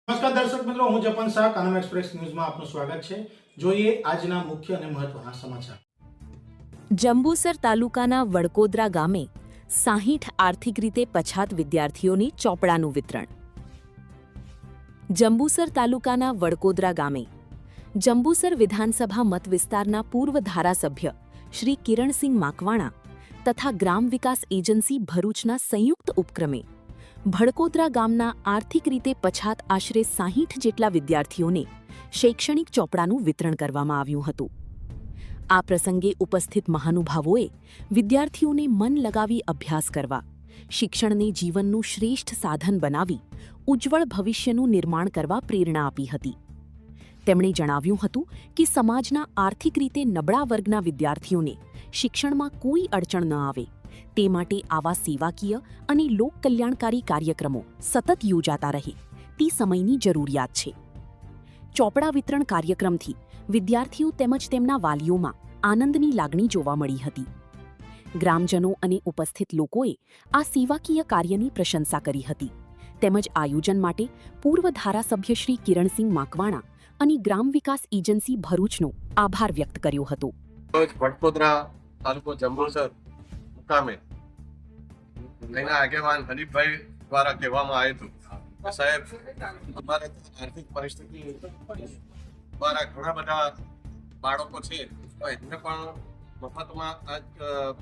નમસ્કાર દર્શક મિત્રો, હું જપન શાહ, કાનમ એક્સપ્રેસ ન્યૂઝમાં આપનું સ્વાગત છે। જોઈએ આજના મુખ્ય અને મહત્વના સમાચાર। જંબુસર તાલુકાના વડકોદરા ગામે 60 આર્થિક રીતે પછાત વિદ્યાર્થીઓની ચોપડાનું વિતરણ। જંબુસર તાલુકાના વડકોદરા ગામે જંબુસર વિધાનસભા મત વિસ્તારના પૂર્વ ધારાસભ્ય શ્રી કિરણસિંહ માકવાણા તથા ગ્રામ વિકાસ એજન્સી ભરૂચના સંયુક્ત ઉપક્રમે ભડકોદરા ગામના આર્થિક રીતે પછાત આશરે 60 જેટલા વિદ્યાર્થીઓને શૈક્ષણિક ચોપડાનું વિતરણ કરવામાં આવ્યું હતું। આ પ્રસંગે ઉપસ્થિત મહાનુભાવોએ વિદ્યાર્થીઓને મન લગાવી અભ્યાસ કરવા, શિક્ષણને જીવનનું શ્રેષ્ઠ સાધન બનાવી ઉજ્જવળ ભવિષ્યનું નિર્માણ કરવા પ્રેરણા આપી હતી। તેમણે જણાવ્યું હતું કે સમાજના આર્થિક રીતે નબળા વર્ગના વિદ્યાર્થીઓને શિક્ષણમાં કોઈ અડચણ ન આવે તે માટે આવા સેવાકીય અને લોકકલ્યાણકારી કાર્યક્રમો સતત યોજાતા રહે તે સમયની જરૂરિયાત છે। ચોપડા વિતરણ કાર્યક્રમથી વિદ્યાર્થીઓ તેમજ તેમના વાલીઓમાં આનંદની લાગણી જોવા મળી હતી। ગ્રામજનો અને ઉપસ્થિત લોકોએ આ સેવાકીય કાર્યની પ્રશંસા કરી હતી તેમજ આયોજન માટે પૂર્વ ધારાસભ્ય શ્રી કિરણસિંહ માકવાણા અને ગ્રામ વિકાસ એજન્સી ભરૂચનો આભાર વ્યક્ત કર્યો હતો। વડકોદરા તાલુકો જંબુસર મુકામે એના આગેવાન હરીફભાઈ દ્વારા કહેવામાં આવ્યું હતું કે સાહેબ, અમારે આર્થિક પરિસ્થિતિ દ્વારા ઘણા બધા બાળકો છે, તો એમને પણ મફતમાં આ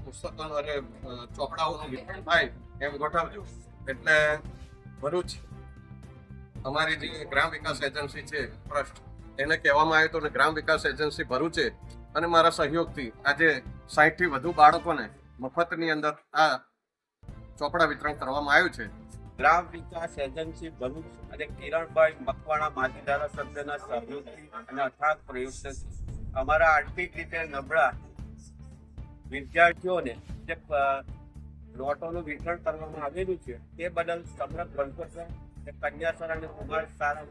પુસ્તકો અને ચોપડાઓનું વિતરણ થાય એમ ગોઠવજો। એટલે ભરૂચ અમારી જે ગ્રામ વિકાસ એજન્સી છે ટ્રસ્ટ, એને કહેવામાં આવ્યું હતું અને ગ્રામ વિકાસ એજન્સી ભરૂચે અને મારા સહયોગથી આજે 60 થી વધુ બાળકોને મફતની અંદર આ ચોપડા વિતરણ કરવામાં આવ્યું છે। ગ્રામ વિકાસ એજન્સી ભરૂચ અને કિરણભાઈ મકવાણા માજી ધારાસભ્યના સહયોગથી અને અથાગ પ્રયત્નથી અમારા આર્થિક રીતે નબળા વિદ્યાર્થીઓને જે નોટોનું વિતરણ કરવામાં આવેલું છે તે બદલ સમગ્ર વડકોદરા કન્યા શાળા અને કુમાર શાળા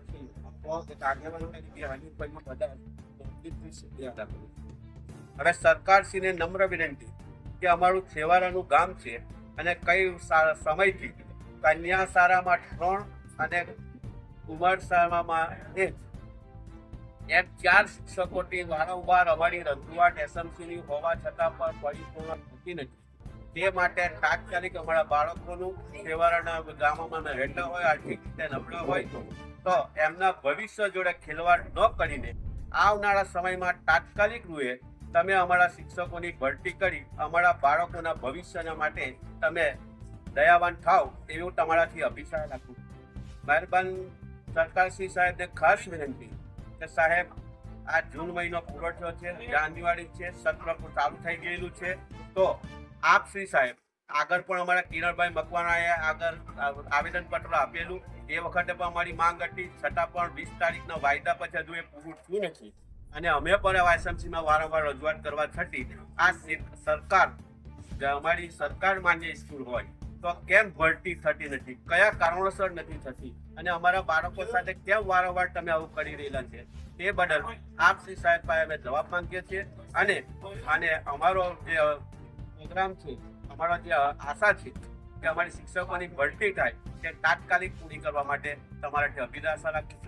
આગેવાન તરીકે હરીફભાઈ બધા હવે સરકારશ્રીને નમ્ર વિનંતી કે અમારું છેવાડાનું ગામ છે અને કઈ સમયથી કન્યા શાળામાં 3 અને કુમાર શાળામાં 1 એમ 4 શિક્ષકોથી વારંવાર અમારી રજૂઆત એસએમસીની હોવા છતાં પણ પરિપૂર્ણ થતી નથી। તે માટે તાત્કાલિક અમારા બાળકોનું છેવાડાના ગામોમાં રહેતા હોય, આર્થિક રીતે નબળા હોય તો એમના ભવિષ્ય જોડે ખેલવાડ ન કરીને આવનારા સમયમાં તાત્કાલિક રૂપે તમે અમારા શિક્ષકોની ભરતી કરી અમારા બાળકોના ભવિષ્યના માટે તમે દયાવાન થાવ એવું તમારાથી અભિપ્રાય રાખું। મહેરબાન સરકારશ્રી સાહેબને ખાસ વિનંતી કે સાહેબ, આ જૂન મહિનો પૂરો થયો છે, જાન્યુઆરી છે, સત્ર ચાલુ થઈ ગયેલું છે, તો આપ શ્રી સાહેબ આગળ પણ અમારા કિરણભાઈ મકવાણાએ આગળ આવેદનપત્ર આપેલું, એ વખતે પણ અમારી માંગ હતી, છતાં પણ 20 તારીખના વાયદા પછી હજુ એ પૂરું થયું નથી અને અમે પણ એસએમસીમાં વારંવાર રજૂઆત કરવા છતાં આ સરકાર અમારી સરકાર માન્ય સ્કૂલ હોય તો કેમ ભરતી થતી નથી, કયા કારણોસર નથી થતી અને અમારા બાળકો સાથે કેમ વારંવાર તમે આવું કરી રહેલા છે, તે બદલ આપ શ્રી સાહેબ પાસે અમે જવાબ માંગીએ છીએ અને અમારો જે પ્રોગ્રામ છે, અમારો જે આશા છે કે અમારી શિક્ષકોની ભરતી થાય તે તાત્કાલિક પૂરી કરવા માટે તમારાથી અભિલાષા રાખીએ।